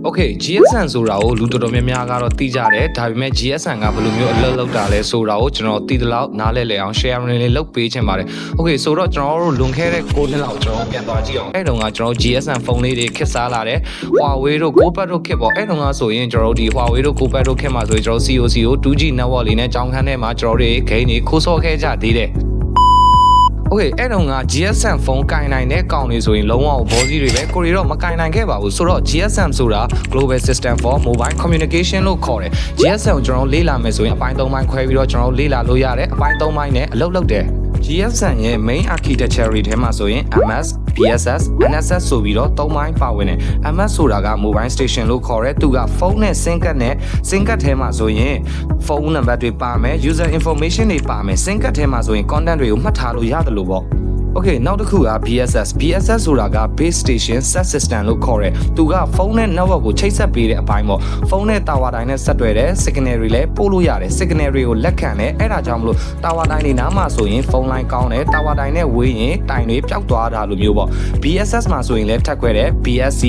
Okay, GSM ဆိုတာကိုလူတော်တော်များများကတော့သိကြတယ်ဒါပေမဲ့ GSM ကဘယ်လိုမျိုးအလုပ်လုပ်တာလဲဆိုတာကိုကျွန်တော်သိသလောက်နားလဲလဲအောင် sharing လေးလုပ်ပေးချင်ပါတယ် Okay ဆိုတော့ကျွန်တော်တို့လွန်ခဲ့တဲ့9နှစ်လောက်ကျွန်တော်ပြန်သွားကြည့်အောင်အဲ့တုန်းကကျွန်တော် GSM ဖုန်းလေးတွေခက်စားလာတယ် Huawei တို့ GoPad တို့ခက်ပေါ့အဲ့တုန်းကဆိုရင်ကျွန်တော်တို့ဒီ Huawei တို့ GoPad တို့ခက်မှာဆိုရင်ကျွန်တော် COC ကို 2G network လေးနဲ့ကြောင်းခန်းထဲမှာကျွန်တော်တို့ game တွေခိုးစောခဲ့ကြသေးတယ်Okay အဲ့တော့က GSM ဖုန်းကင်နိုင်တဲ့ကောင်တွေဆိုရင်လုံးဝဘောစီတွေပဲကိုရီတော့မကင်နိုင်ခဲ့ပါဘူးဆိုတော့ GSM ဆိုတာ Global System for Mobile Communication လို့ခေါ်တယ် GSM ကိုကျွန်တော်လေ့လာမယ်ဆိုရင်အပိုင်း3ပိုင်းခွဲပြီးတော့ကျွန်တော်လေ့လာလို့ရတယ်အပိုင်း3ပိုင်းနဲ့အလုပ်လုပ်တယ် GSM ရဲ့ main architecture တွေထဲမှာဆိုရင် MS, BSS, NSS ဆိုပြီးတော့3ပိုင်းပါဝင်တယ် MS ဆိုတာက mobile station လို့ခေါ်တယ်သူကဖုန်းနဲ့ SIM card နဲ့ SIM card ထဲမှာဆိုရင်ဖုန်းနံပါတ်တွေပါမယ် user information တွေပါမယ် SIM card ထဲမှာဆိုရင် content တွေကိုမှတ်ထားလို့ရတယ်လို့ပေါ့ Okay နောက်တစ်ခုက BSS ဆိုတာက base station set system လို့ခေါ်တယ်သူကဖုန်းနဲ့ network ကိုချိတ်ဆက်ပေးတဲ့အပိုင်းပေါ့ဖုန်းနဲ့ tower တိုင်းနဲ့ဆက်တွဲတဲ့ signal တွေလည်းပို့လို့ရတယ် signal တွေကိုလက်ခံတယ်အဲ့ဒါကြောင့်မလို့ tower တိုင်းတွေနားမှာဆိုရင်ဖုန်းလိုင်းကောင်းတယ် tower တိုင်းနဲ့ဝေးရင်တိုင်တွေပျောက်သွားတာလိုမျိုးပေါ့ BSS မှာဆိုရင်လည်းထပ်ခွဲတယ် BSC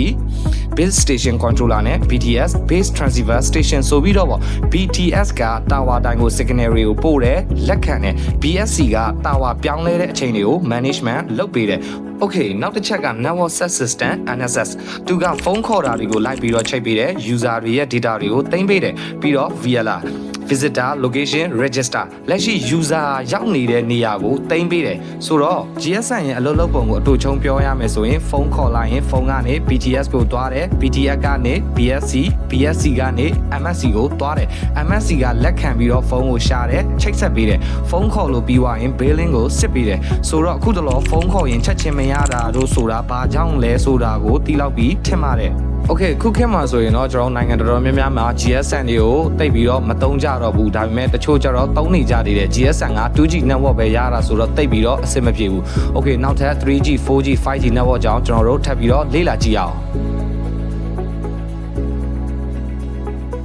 base station controller နဲ့ BTS base transceiver station ဆိုပြီးတော့ပေါ့ BTS က tower တိုင်းကို signal တွေကိုပို့တယ်လက်ခံတယ် BSC က tower ပြောင်းလဲတဲ့အချိန်တွေကို management လုပ်ပေးတယ် Okay နောက်တစ်ချက်က network set system NSS သူကဖုန်းခေါ်တာတွေကိုလိုက်ပြီးတော့ချိန်ပေးတယ် user တွေရဲ့ data တွေကိုသိမ်းပေးတယ်ပြီးတော့ VLR visitor location register လက်ရှိ user ရောက်နေတဲ့နေရာကိုသိမ်းပေးတယ်ဆိုတော့ GSM ရဲ့အလုပ်လုပ်ပုံကိုအတူချုံပြောရမယ်ဆိုရင်ဖုန်းခေါ်လိုက်ရင်ဖုန်းကနေ BTS ကိုသွားတယ် BTS ကနေ BSC ကနေ MSC ကိုသွားတယ် MSC ကလက်ခံပြီးတော့ဖုန်းကိုရှာတယ်ချိတ်ဆက်ပေးတယ်ဖုန်းခေါ်လို့ပြီးသွားရင် billing ကိုစစ်ပေးတယ်ဆိုတော့အခုတလောဖုန်းခေါ်ရင်ချက်ချင်းမရတာတို့ဆိုတာဘာကြောင့်လဲဆိုတာကိုသိလောက်ပြီးထင်ပါတယ်Okay ခုခေတ်မှာဆိုရင်တော့ကျွန်တော်နိုင်ငံတော်တော်များများမှာ GSM တွေကိုတိတ်ပြီးတော့မသုံးကြတော့ဘူးဒါပေမဲ့တချို့ကျတော့သုံးနေကြသေးတယ် GSM က 2G network ပဲရတာဆိုတော့တိတ်ပြီးတော့အဆင်မပြေဘူး Okay နောက်ထပ် 3G 4G 5G network ကြောင့်ကျွန်တော်တို့ထပ်ပြီးတော့လေ့လာကြည့်ရအောင်